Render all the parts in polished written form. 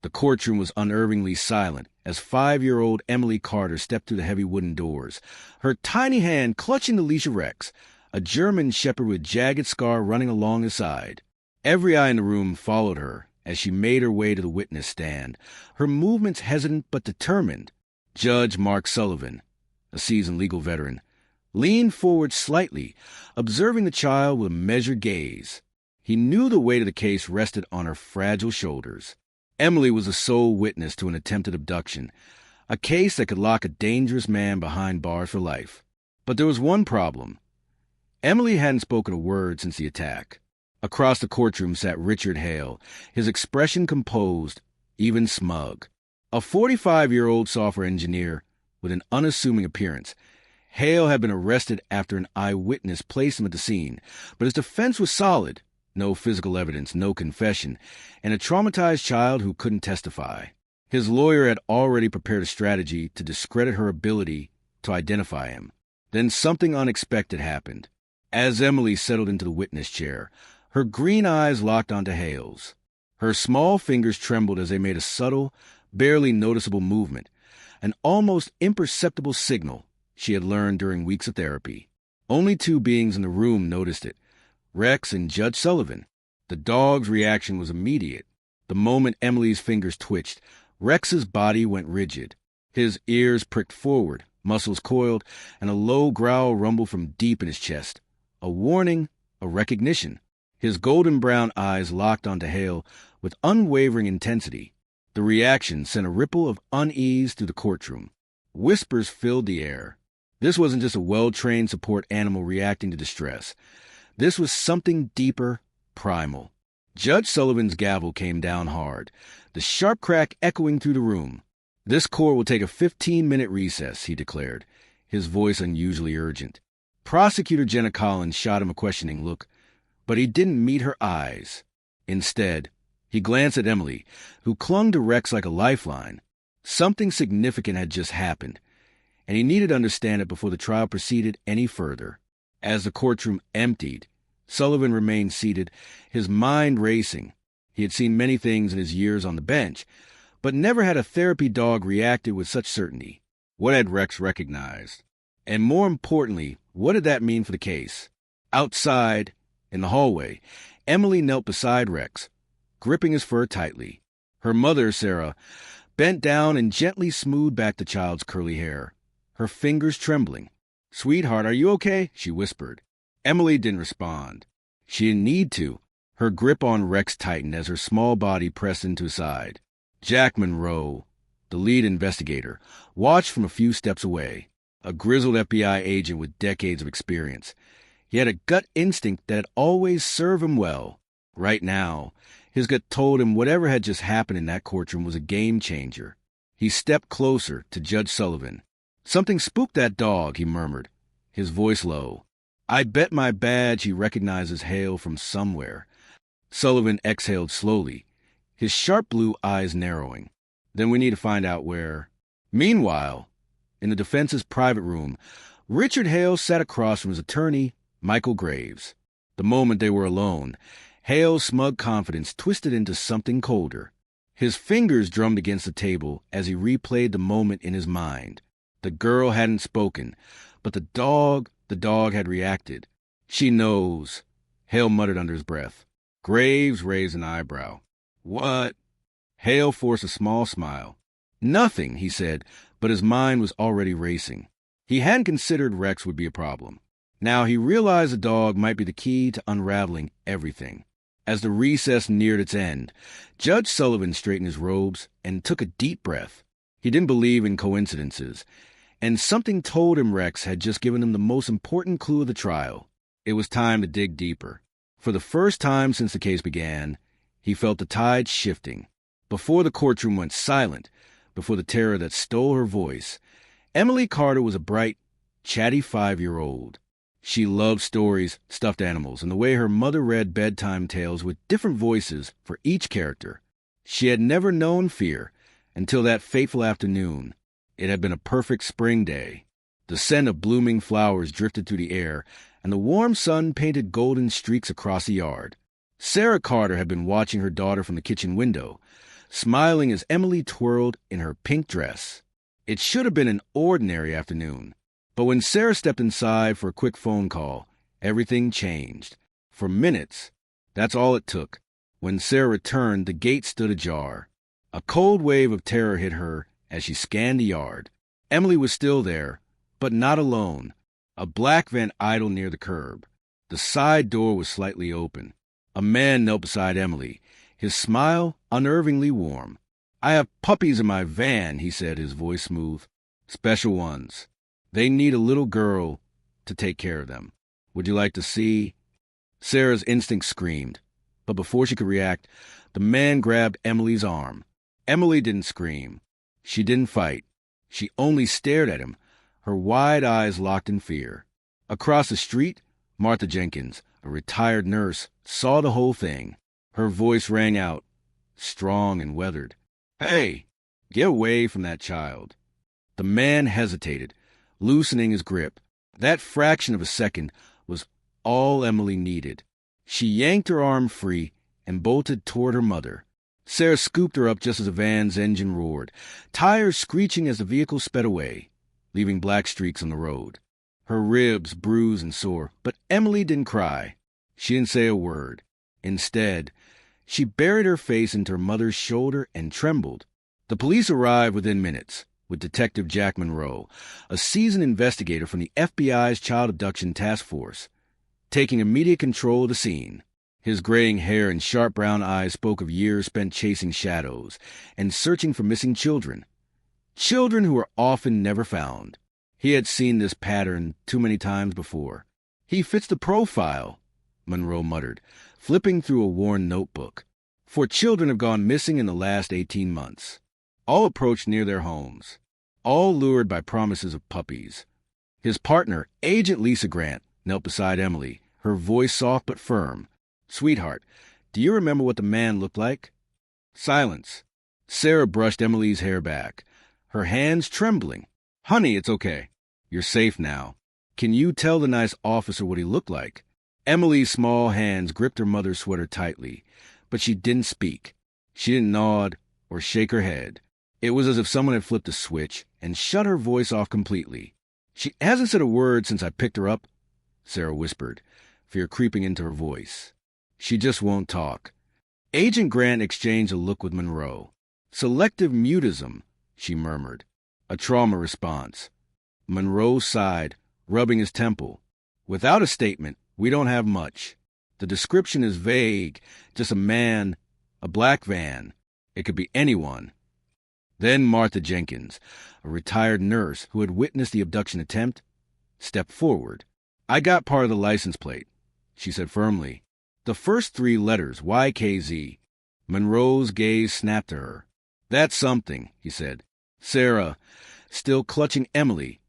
The courtroom was unnervingly silent as 5-year-old Emily Carter stepped through the heavy wooden doors, her tiny hand clutching the leash of Rex, a German shepherd with jagged scar running along his side. Every eye in the room followed her as she made her way to the witness stand, her movements hesitant but determined. Judge Mark Sullivan, a seasoned legal veteran, leaned forward slightly, observing the child with a measured gaze. He knew the weight of the case rested on her fragile shoulders. Emily was the sole witness to an attempted abduction, a case that could lock a dangerous man behind bars for life. But there was one problem. Emily hadn't spoken a word since the attack. Across the courtroom sat Richard Hale, his expression composed, even smug. A 45-year-old software engineer with an unassuming appearance. Hale had been arrested after an eyewitness placed him at the scene, but his defense was solid. No physical evidence, no confession, and a traumatized child who couldn't testify. His lawyer had already prepared a strategy to discredit her ability to identify him. Then something unexpected happened. As Emily settled into the witness chair, her green eyes locked onto Hale's. Her small fingers trembled as they made a subtle, barely noticeable movement, an almost imperceptible signal she had learned during weeks of therapy. Only 2 beings in the room noticed it, Rex and Judge Sullivan. The dog's reaction was immediate. The moment Emily's fingers twitched, Rex's body went rigid. His ears pricked forward, muscles coiled, and a low growl rumbled from deep in his chest. A warning, a recognition. His golden brown eyes locked onto Hale with unwavering intensity. The reaction sent a ripple of unease through the courtroom. Whispers filled the air. This wasn't just a well-trained support animal reacting to distress. This was something deeper, primal. Judge Sullivan's gavel came down hard, the sharp crack echoing through the room. "This court will take a 15-minute recess," he declared, his voice unusually urgent. Prosecutor Jenna Collins shot him a questioning look, but he didn't meet her eyes. Instead, he glanced at Emily, who clung to Rex like a lifeline. Something significant had just happened, and he needed to understand it before the trial proceeded any further. As the courtroom emptied, Sullivan remained seated, his mind racing. He had seen many things in his years on the bench, but never had a therapy dog reacted with such certainty. What had Rex recognized? And more importantly, what did that mean for the case? Outside, in the hallway, Emily knelt beside Rex, gripping his fur tightly. Her mother, Sarah, bent down and gently smoothed back the child's curly hair, her fingers trembling. "Sweetheart, are you okay?" she whispered. Emily didn't respond. She didn't need to. Her grip on Rex tightened as her small body pressed into his side. Jack Monroe, the lead investigator, watched from a few steps away, a grizzled FBI agent with decades of experience. He had a gut instinct that had always served him well. Right now, his gut told him whatever had just happened in that courtroom was a game changer. He stepped closer to Judge Sullivan. "Something spooked that dog," he murmured, his voice low. "I bet my badge he recognizes Hale from somewhere." Sullivan exhaled slowly, his sharp blue eyes narrowing. "Then we need to find out where." Meanwhile, in the defense's private room, Richard Hale sat across from his attorney, Michael Graves. The moment they were alone, Hale's smug confidence twisted into something colder. His fingers drummed against the table as he replayed the moment in his mind. The girl hadn't spoken, but the dog had reacted. "She knows," Hale muttered under his breath. Graves raised an eyebrow. "What?" Hale forced a small smile. "Nothing," he said, but his mind was already racing. He hadn't considered Rex would be a problem. Now he realized the dog might be the key to unraveling everything. As the recess neared its end, Judge Sullivan straightened his robes and took a deep breath. He didn't believe in coincidences, and something told him Rex had just given him the most important clue of the trial. It was time to dig deeper. For the first time since the case began, he felt the tide shifting. Before the courtroom went silent, before the terror that stole her voice, Emily Carter was a bright, chatty 5-year-old. She loved stories, stuffed animals, and the way her mother read bedtime tales with different voices for each character. She had never known fear until that fateful afternoon. It had been a perfect spring day. The scent of blooming flowers drifted through the air, and the warm sun painted golden streaks across the yard. Sarah Carter had been watching her daughter from the kitchen window, smiling as Emily twirled in her pink dress. It should have been an ordinary afternoon, but when Sarah stepped inside for a quick phone call, everything changed. For minutes, that's all it took. When Sarah returned, the gate stood ajar. A cold wave of terror hit her as she scanned the yard. Emily was still there, but not alone. A black van idled near the curb. The side door was slightly open. A man knelt beside Emily, his smile unnervingly warm. "I have puppies in my van," he said, his voice smooth. "Special ones. They need a little girl to take care of them. Would you like to see?" Sarah's instinct screamed, but before she could react, the man grabbed Emily's arm. Emily didn't scream. She didn't fight. She only stared at him, her wide eyes locked in fear. Across the street, Martha Jenkins, a retired nurse, saw the whole thing. Her voice rang out, strong and weathered. "Hey, get away from that child." The man hesitated, loosening his grip. That fraction of a second was all Emily needed. She yanked her arm free and bolted toward her mother. Sarah scooped her up just as the van's engine roared, tires screeching as the vehicle sped away, leaving black streaks on the road. Her ribs bruised and sore, but Emily didn't cry. She didn't say a word. Instead, she buried her face into her mother's shoulder and trembled. The police arrived within minutes, with Detective Jack Monroe, a seasoned investigator from the FBI's Child Abduction Task Force, taking immediate control of the scene. His graying hair and sharp brown eyes spoke of years spent chasing shadows and searching for missing children. Children who were often never found. He had seen this pattern too many times before. "He fits the profile," Monroe muttered, flipping through a worn notebook. "For children have gone missing in the last 18 months. All approached near their homes. All lured by promises of puppies." His partner, Agent Lisa Grant, knelt beside Emily, her voice soft but firm. "Sweetheart, do you remember what the man looked like?" Silence. Sarah brushed Emily's hair back, her hands trembling. "Honey, it's okay. You're safe now. Can you tell the nice officer what he looked like?" Emily's small hands gripped her mother's sweater tightly, but she didn't speak. She didn't nod or shake her head. It was as if someone had flipped a switch and shut her voice off completely. "She hasn't said a word since I picked her up," Sarah whispered, fear creeping into her voice. "She just won't talk." Agent Grant exchanged a look with Monroe. "Selective mutism," she murmured. A trauma response. Monroe sighed, rubbing his temple. "Without a statement, we don't have much. The description is vague, just a man, a black van. It could be anyone." Then Martha Jenkins, a retired nurse who had witnessed the abduction attempt, stepped forward. "I got part of the license plate," she said firmly. "The first 3 letters, YKZ. Monroe's gaze snapped to her. "That's something," he said. Sarah, still clutching Emily,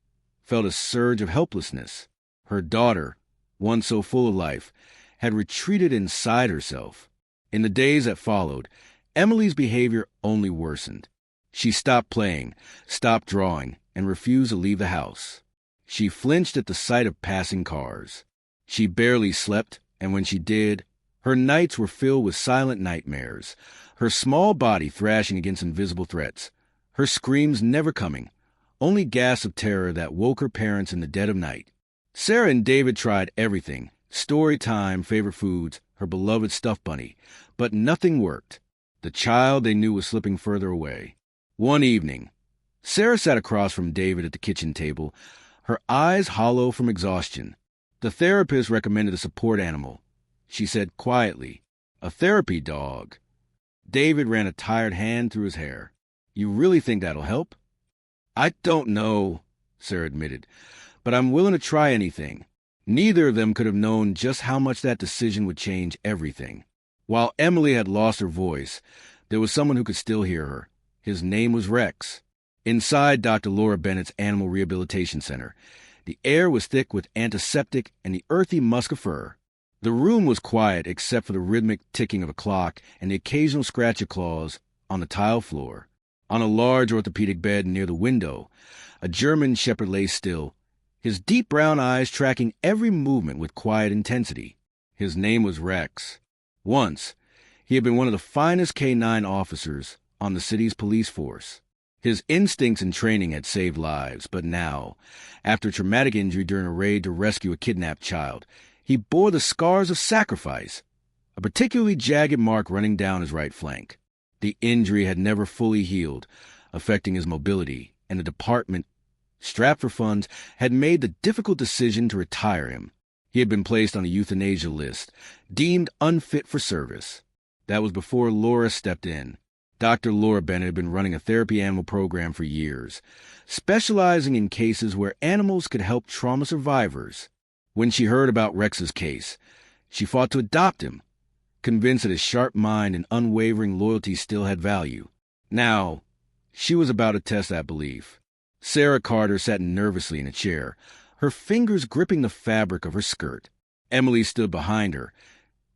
felt a surge of helplessness. Her daughter, once so full of life, had retreated inside herself. In the days that followed, Emily's behavior only worsened. She stopped playing, stopped drawing, and refused to leave the house. She flinched at the sight of passing cars. She barely slept, and when she did, her nights were filled with silent nightmares, her small body thrashing against invisible threats, her screams never coming, only gasps of terror that woke her parents in the dead of night. Sarah and David tried everything, story time, favorite foods, her beloved stuffed bunny, but nothing worked. The child they knew was slipping further away. One evening, Sarah sat across from David at the kitchen table, her eyes hollow from exhaustion. The therapist recommended a support animal. She said quietly, "A therapy dog." David ran a tired hand through his hair. "You really think that'll help?" "I don't know," Sarah admitted, "but I'm willing to try anything." Neither of them could have known just how much that decision would change everything. While Emily had lost her voice, there was someone who could still hear her. His name was Rex. Inside Dr. Laura Bennett's Animal Rehabilitation Center, the air was thick with antiseptic and the earthy musk of fur. The room was quiet except for the rhythmic ticking of a clock and the occasional scratch of claws on the tile floor. On a large orthopedic bed near the window, a German shepherd lay still, his deep brown eyes tracking every movement with quiet intensity. His name was Rex. Once, he had been one of the finest K-9 officers on the city's police force. His instincts and training had saved lives, but now, after traumatic injury during a raid to rescue a kidnapped child, he bore the scars of sacrifice, a particularly jagged mark running down his right flank. The injury had never fully healed, affecting his mobility, and the department, strapped for funds, had made the difficult decision to retire him. He had been placed on a euthanasia list, deemed unfit for service. That was before Laura stepped in. Dr. Laura Bennett had been running a therapy animal program for years, specializing in cases where animals could help trauma survivors. When she heard about Rex's case, she fought to adopt him, convinced that his sharp mind and unwavering loyalty still had value. Now, she was about to test that belief. Sarah Carter sat nervously in a chair, her fingers gripping the fabric of her skirt. Emily stood behind her,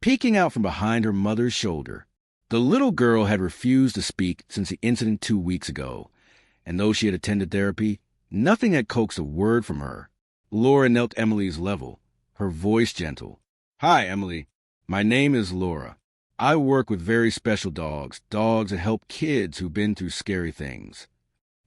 peeking out from behind her mother's shoulder. The little girl had refused to speak since the incident 2 weeks ago, and though she had attended therapy, nothing had coaxed a word from her. Laura knelt Emily's level, her voice gentle. "Hi, Emily. My name is Laura. I work with very special dogs that help kids who've been through scary things."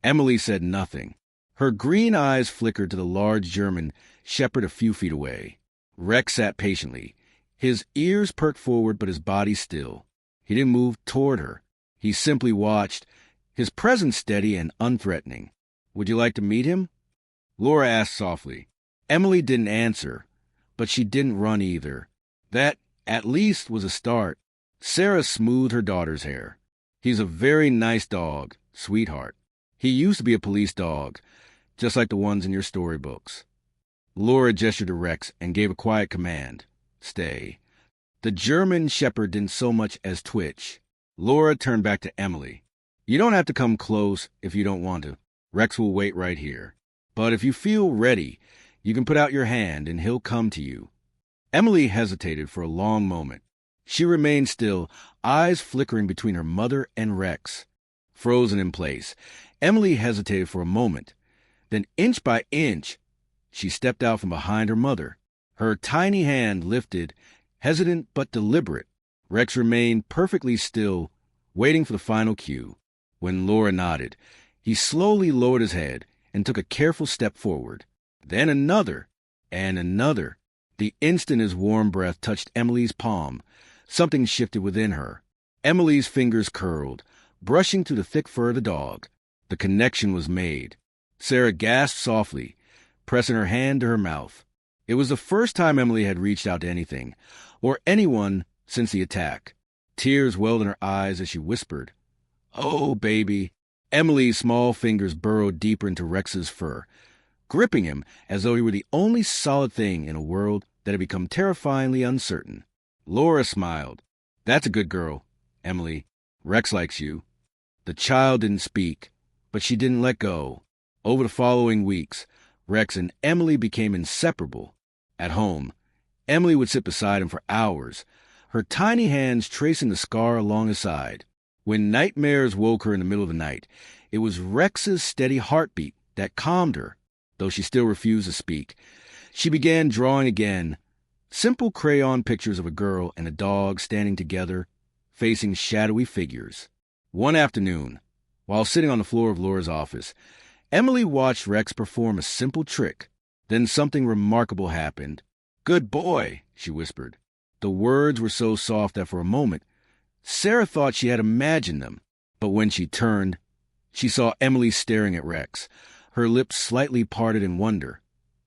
Emily said nothing. Her green eyes flickered to the large German shepherd a few feet away. Rex sat patiently, his ears perked forward but his body still. He didn't move toward her. He simply watched, his presence steady and unthreatening. "Would you like to meet him?" Laura asked softly. Emily didn't answer, but she didn't run either. That, at least, was a start. Sarah smoothed her daughter's hair. "He's a very nice dog, sweetheart. He used to be a police dog, just like the ones in your storybooks." Laura gestured to Rex and gave a quiet command. "Stay." The German shepherd didn't so much as twitch. Laura turned back to Emily. "You don't have to come close if you don't want to. Rex will wait right here. But if you feel ready, you can put out your hand and he'll come to you." Emily hesitated for a long moment. She remained still, eyes flickering between her mother and Rex. Frozen in place, Emily hesitated for a moment. Then, inch by inch, she stepped out from behind her mother. Her tiny hand lifted, hesitant but deliberate. Rex remained perfectly still, waiting for the final cue. When Laura nodded, he slowly lowered his head and took a careful step forward. Then another, and another. The instant his warm breath touched Emily's palm, something shifted within her. Emily's fingers curled, brushing through the thick fur of the dog. The connection was made. Sarah gasped softly, pressing her hand to her mouth. It was the first time Emily had reached out to anything, or anyone, since the attack. Tears welled in her eyes as she whispered, "Oh, baby." Emily's small fingers burrowed deeper into Rex's fur, gripping him as though he were the only solid thing in a world that had become terrifyingly uncertain. Laura smiled. "That's a good girl, Emily. Rex likes you." The child didn't speak, but she didn't let go. Over the following weeks, Rex and Emily became inseparable. At home, Emily would sit beside him for hours, her tiny hands tracing the scar along his side. When nightmares woke her in the middle of the night, it was Rex's steady heartbeat that calmed her. Though she still refused to speak, she began drawing again, simple crayon pictures of a girl and a dog standing together, facing shadowy figures. One afternoon, while sitting on the floor of Laura's office, Emily watched Rex perform a simple trick. Then something remarkable happened. "Good boy," she whispered. The words were so soft that for a moment, Sarah thought she had imagined them. But when she turned, she saw Emily staring at Rex, her lips slightly parted in wonder,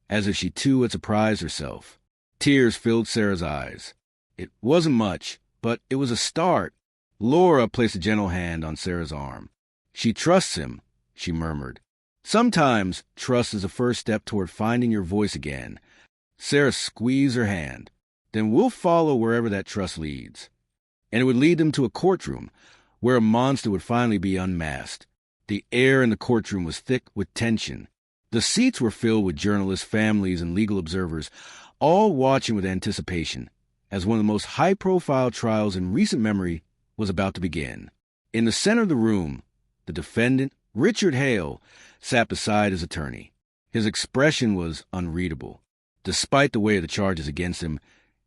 as if she too had surprised herself. Tears filled Sarah's eyes. It wasn't much, but it was a start. Laura placed a gentle hand on Sarah's arm. "She trusts him," she murmured. "Sometimes trust is the first step toward finding your voice again." Sarah squeezed her hand. "Then we'll follow wherever that trust leads." And it would lead them to a courtroom, where a monster would finally be unmasked. The air in the courtroom was thick with tension. The seats were filled with journalists, families, and legal observers, all watching with anticipation, as one of the most high-profile trials in recent memory was about to begin. In the center of the room, the defendant, Richard Hale, sat beside his attorney. His expression was unreadable. Despite the weight of the charges against him,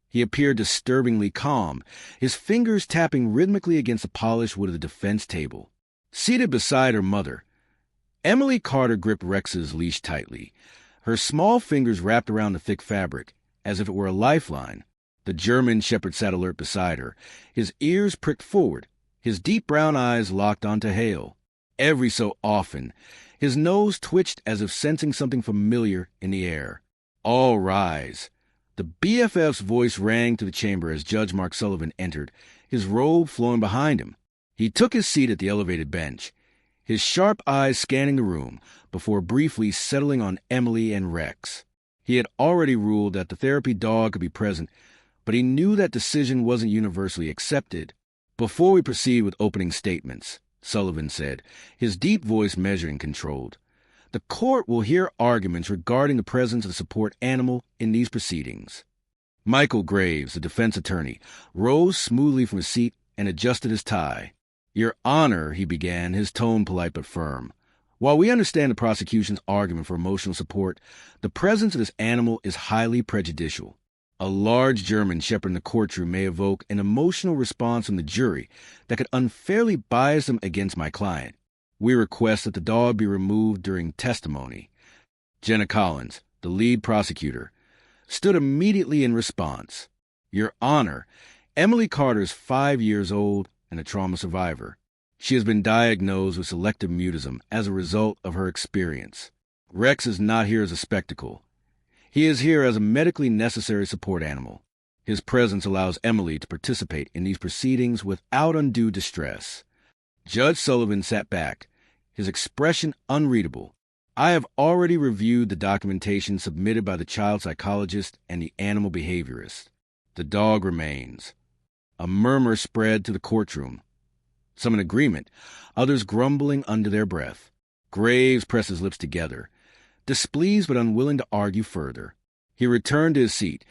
he appeared disturbingly calm, his fingers tapping rhythmically against the polished wood of the defense table. Seated beside her mother, Emily Carter gripped Rex's leash tightly, her small fingers wrapped around the thick fabric, as if it were a lifeline. The German shepherd sat alert beside her, his ears pricked forward, his deep brown eyes locked onto Hale. Every so often, his nose twitched as if sensing something familiar in the air. All rise. The BFF's voice rang through the chamber as Judge Mark Sullivan entered, his robe flowing behind him. He took his seat at the elevated bench, his sharp eyes scanning the room before briefly settling on Emily and Rex. He had already ruled that the therapy dog could be present, but he knew that decision wasn't universally accepted. "Before we proceed with opening statements," Sullivan said, his deep voice measured and controlled, "the court will hear arguments regarding the presence of the support animal in these proceedings." Michael Graves, the defense attorney, rose smoothly from his seat and adjusted his tie. "Your Honor," he began, his tone polite but firm, "while we understand the prosecution's argument for emotional support, the presence of this animal is highly prejudicial. A large German shepherd in the courtroom may evoke an emotional response from the jury that could unfairly bias them against my client. We request that the dog be removed during testimony." Jenna Collins, the lead prosecutor, stood immediately in response. "Your Honor, Emily Carter is 5 years old and a trauma survivor. She has been diagnosed with selective mutism as a result of her experience. Rex is not here as a spectacle. He is here as a medically necessary support animal. His presence allows Emily to participate in these proceedings without undue distress." Judge Sullivan sat back, his expression unreadable. "I have already reviewed the documentation submitted by the child psychologist and the animal behaviorist. The dog remains." A murmur spread to the courtroom, some in agreement, others grumbling under their breath. Graves pressed his lips together, displeased but unwilling to argue further. He returned to his seat,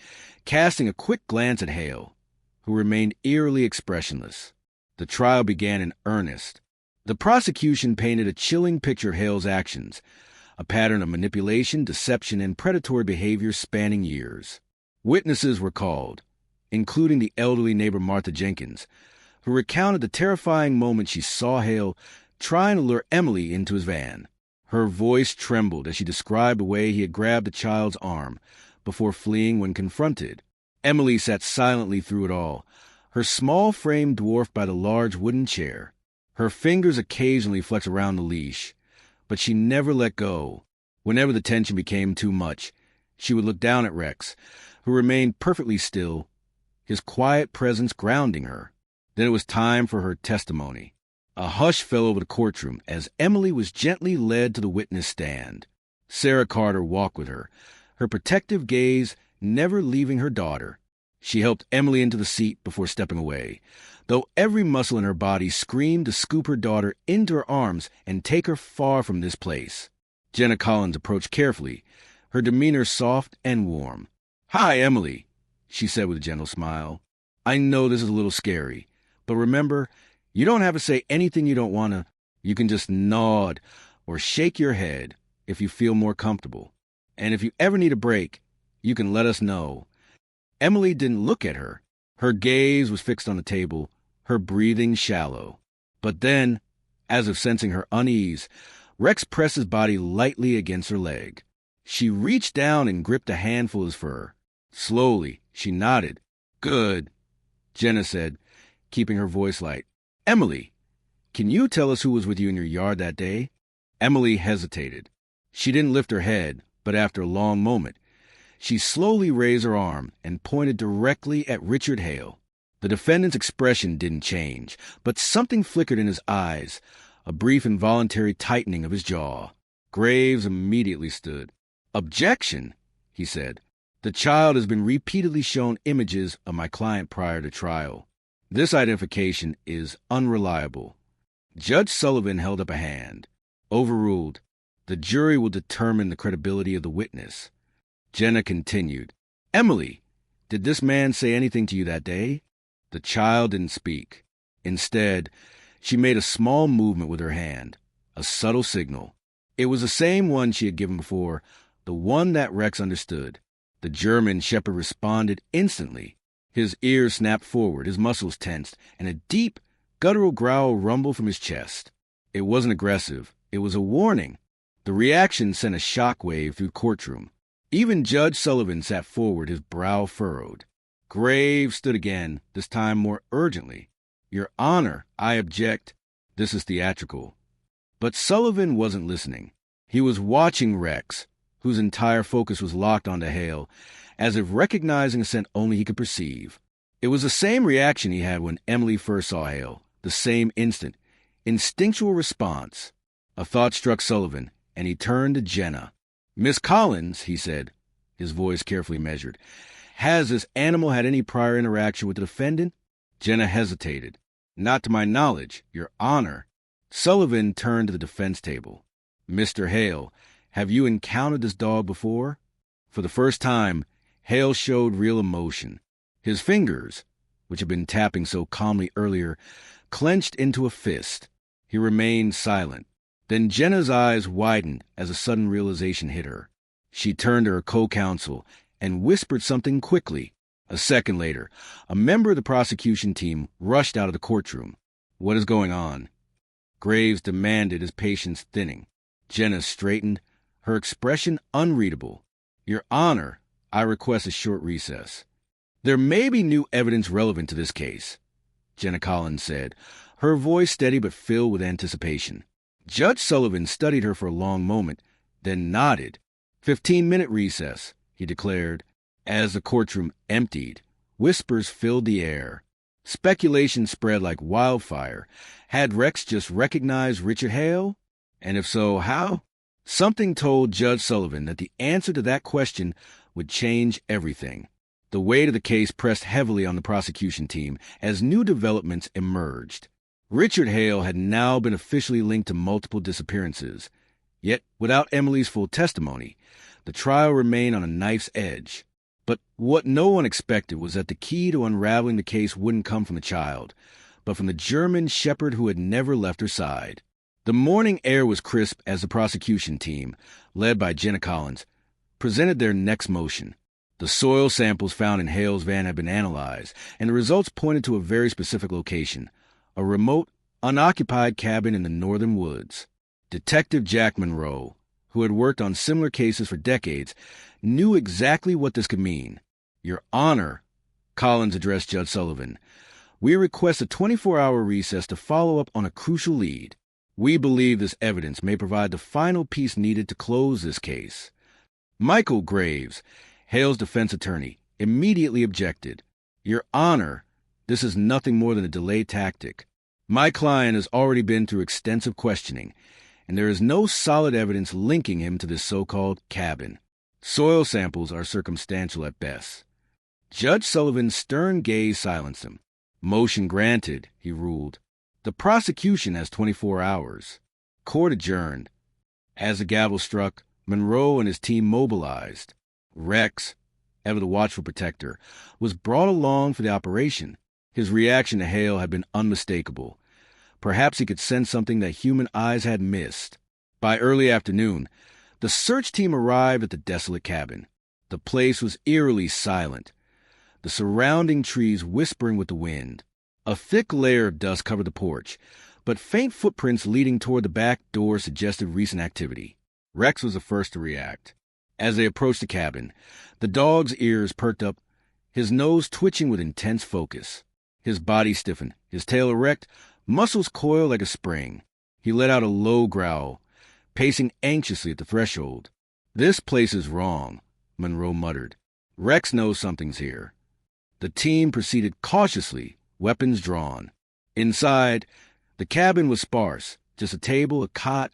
casting a quick glance at Hale, who remained eerily expressionless. The trial began in earnest. The prosecution painted a chilling picture of Hale's actions, a pattern of manipulation, deception, and predatory behavior spanning years. Witnesses were called, including the elderly neighbor Martha Jenkins, who recounted the terrifying moment she saw Hale trying to lure Emily into his van. Her voice trembled as she described the way he had grabbed the child's arm before fleeing when confronted. Emily sat silently through it all, her small frame dwarfed by the large wooden chair. Her fingers occasionally flexed around the leash, but she never let go. Whenever the tension became too much, she would look down at Rex, who remained perfectly still, his quiet presence grounding her. Then it was time for her testimony. A hush fell over the courtroom as Emily was gently led to the witness stand. Sarah Carter walked with her, her protective gaze never leaving her daughter. She helped Emily into the seat before stepping away, though every muscle in her body screamed to scoop her daughter into her arms and take her far from this place. Jenna Collins approached carefully, her demeanor soft and warm. "Hi, Emily," she said with a gentle smile. "I know this is a little scary, but remember, you don't have to say anything you don't want to. You can just nod or shake your head if you feel more comfortable. And if you ever need a break, you can let us know." Emily didn't look at her. Her gaze was fixed on the table, her breathing shallow. But then, as if sensing her unease, Rex pressed his body lightly against her leg. She reached down and gripped a handful of his fur. Slowly, she nodded. "Good," Jenna said, keeping her voice light. "Emily, can you tell us who was with you in your yard that day?" Emily hesitated. She didn't lift her head, but after a long moment, she slowly raised her arm and pointed directly at Richard Hale. The defendant's expression didn't change, but something flickered in his eyes, a brief involuntary tightening of his jaw. Graves immediately stood. "Objection," he said. "The child has been repeatedly shown images of my client prior to trial. This identification is unreliable." Judge Sullivan held up a hand. "Overruled. The jury will determine the credibility of the witness." Jenna continued. "Emily, did this man say anything to you that day?" The child didn't speak. Instead, she made a small movement with her hand, a subtle signal. It was the same one she had given before, the one that Rex understood. The German shepherd responded instantly. His ears snapped forward, his muscles tensed, and a deep, guttural growl rumbled from his chest. It wasn't aggressive. It was a warning. The reaction sent a shockwave through Courtroom. Even Judge Sullivan sat forward, his brow furrowed. Graves stood again, this time more urgently. Your Honor, I object. This is theatrical. But Sullivan wasn't listening. He was watching Rex, whose entire focus was locked onto Hale, as if recognizing a scent only he could perceive. It was the same reaction he had when Emily first saw Hale, the same instant, instinctual response. A thought struck Sullivan, and he turned to Jenna. Miss Collins, he said, his voice carefully measured, has this animal had any prior interaction with the defendant? Jenna hesitated. Not to my knowledge, Your Honor. Sullivan turned to the defense table. Mr. Hale, have you encountered this dog before? For the first time, Hale showed real emotion. His fingers, which had been tapping so calmly earlier, clenched into a fist. He remained silent. Then Jenna's eyes widened as a sudden realization hit her. She turned to her co-counsel and whispered something quickly. A second later, a member of the prosecution team rushed out of the courtroom. What is going on? Graves demanded, his patience thinning. Jenna straightened, her expression unreadable. Your Honor, I request a short recess. There may be new evidence relevant to this case, Jenna Collins said, her voice steady but filled with anticipation. Judge Sullivan studied her for a long moment, then nodded. 15-minute recess, he declared. As the courtroom emptied, whispers filled the air. Speculation spread like wildfire. Had Rex just recognized Richard Hale? And if so, how? Something told Judge Sullivan that the answer to that question would change everything. The weight of the case pressed heavily on the prosecution team as new developments emerged. Richard Hale had now been officially linked to multiple disappearances. Yet, without Emily's full testimony, the trial remained on a knife's edge. But what no one expected was that the key to unraveling the case wouldn't come from the child, but from the German shepherd who had never left her side. The morning air was crisp as the prosecution team, led by Jenna Collins, presented their next motion. The soil samples found in Hale's van had been analyzed, and the results pointed to a very specific location, a remote, unoccupied cabin in the northern woods. Detective Jack Monroe, who had worked on similar cases for decades, knew exactly what this could mean. Your Honor, Collins addressed Judge Sullivan, we request a 24-hour recess to follow up on a crucial lead. We believe this evidence may provide the final piece needed to close this case. Michael Graves, Hale's defense attorney, immediately objected. Your Honor, this is nothing more than a delay tactic. My client has already been through extensive questioning, and there is no solid evidence linking him to this so-called cabin. Soil samples are circumstantial at best. Judge Sullivan's stern gaze silenced him. Motion granted, he ruled. The prosecution has 24 hours. Court adjourned. As the gavel struck, Monroe and his team mobilized. Rex, ever the watchful protector, was brought along for the operation. His reaction to Hale had been unmistakable. Perhaps he could sense something that human eyes had missed. By early afternoon, the search team arrived at the desolate cabin. The place was eerily silent, the surrounding trees whispering with the wind. A thick layer of dust covered the porch, but faint footprints leading toward the back door suggested recent activity. Rex was the first to react. As they approached the cabin, the dog's ears perked up, his nose twitching with intense focus. His body stiffened, his tail erect, muscles coiled like a spring. He let out a low growl, pacing anxiously at the threshold. This place is wrong, Monroe muttered. Rex knows something's here. The team proceeded cautiously, weapons drawn. Inside, the cabin was sparse, just a table, a cot,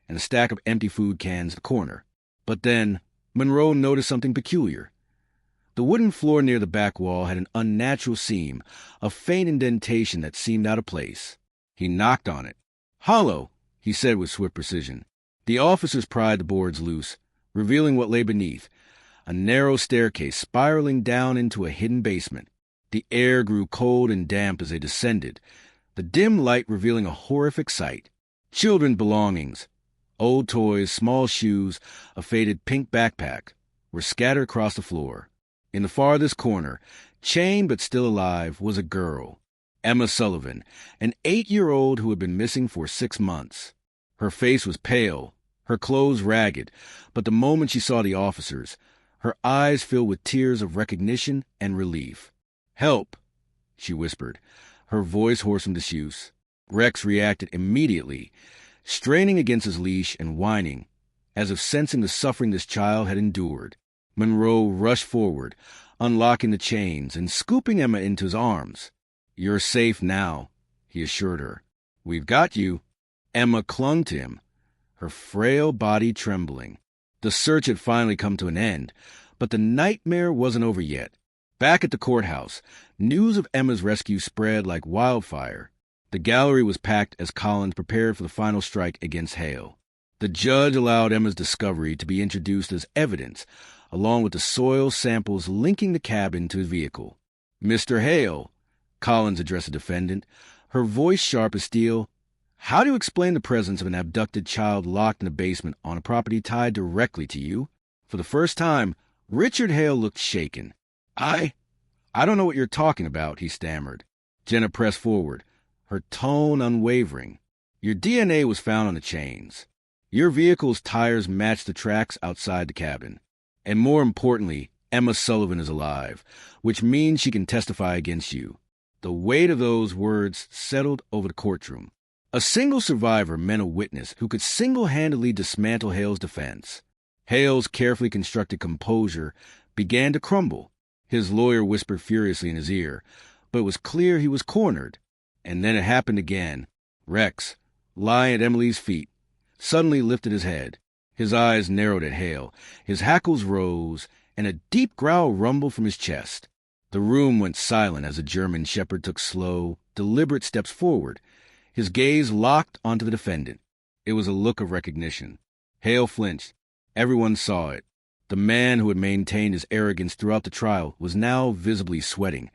and a stack of empty food cans in the corner. But then, Monroe noticed something peculiar. The wooden floor near the back wall had an unnatural seam, a faint indentation that seemed out of place. He knocked on it. "Hollow," he said with swift precision. The officers pried the boards loose, revealing what lay beneath, a narrow staircase spiraling down into a hidden basement. The air grew cold and damp as they descended, the dim light revealing a horrific sight. Children's belongings, old toys, small shoes, a faded pink backpack, were scattered across the floor. In the farthest corner, chained but still alive, was a girl. Emma Sullivan, an 8-year-old who had been missing for 6 months. Her face was pale, her clothes ragged, but the moment she saw the officers, her eyes filled with tears of recognition and relief. "Help," she whispered, her voice hoarse from disuse. Rex reacted immediately, straining against his leash and whining, as if sensing the suffering this child had endured. Monroe rushed forward, unlocking the chains and scooping Emma into his arms. "You're safe now," he assured her. "We've got you." Emma clung to him, her frail body trembling. The search had finally come to an end, but the nightmare wasn't over yet. Back at the courthouse, news of Emma's rescue spread like wildfire. The gallery was packed as Collins prepared for the final strike against Hale. The judge allowed Emma's discovery to be introduced as evidence, along with the soil samples linking the cabin to his vehicle. "Mr. Hale," Collins addressed the defendant, her voice sharp as steel, "how do you explain the presence of an abducted child locked in a basement on a property tied directly to you?" For the first time, Richard Hale looked shaken. I don't know what you're talking about," he stammered. Jenna pressed forward, her tone unwavering. "Your DNA was found on the chains. Your vehicle's tires matched the tracks outside the cabin. And more importantly, Emma Sullivan is alive, which means she can testify against you." The weight of those words settled over the courtroom. A single survivor meant a witness who could single-handedly dismantle Hale's defense. Hale's carefully constructed composure began to crumble. His lawyer whispered furiously in his ear, but it was clear he was cornered. And then it happened again. Rex, lying at Emily's feet, suddenly lifted his head. His eyes narrowed at Hale, his hackles rose, and a deep growl rumbled from his chest. The room went silent as the German shepherd took slow, deliberate steps forward, his gaze locked onto the defendant. It was a look of recognition. Hale flinched. Everyone saw it. The man who had maintained his arrogance throughout the trial was now visibly sweating,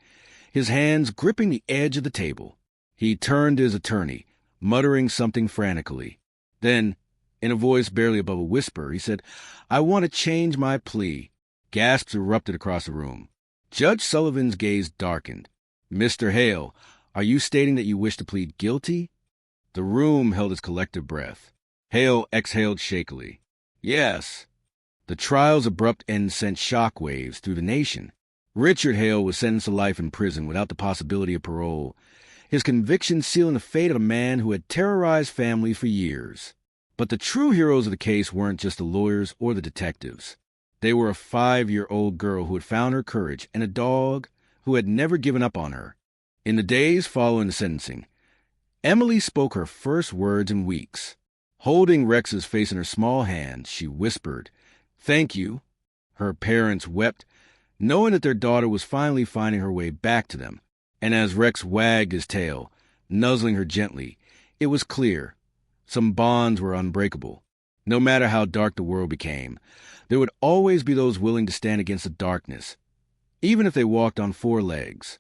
his hands gripping the edge of the table. He turned to his attorney, muttering something frantically. Then, in a voice barely above a whisper, he said, "I want to change my plea." Gasps erupted across the room. Judge Sullivan's gaze darkened. "Mr. Hale, are you stating that you wish to plead guilty?" The room held its collective breath. Hale exhaled shakily. "Yes." The trial's abrupt end sent shockwaves through the nation. Richard Hale was sentenced to life in prison without the possibility of parole, his conviction sealing the fate of a man who had terrorized families for years. But the true heroes of the case weren't just the lawyers or the detectives. They were a 5-year-old girl who had found her courage and a dog who had never given up on her. In the days following the sentencing, Emily spoke her first words in weeks. Holding Rex's face in her small hands, she whispered, "Thank you." Her parents wept, knowing that their daughter was finally finding her way back to them. And as Rex wagged his tail, nuzzling her gently, it was clear some bonds were unbreakable. No matter how dark the world became, there would always be those willing to stand against the darkness, even if they walked on 4 legs.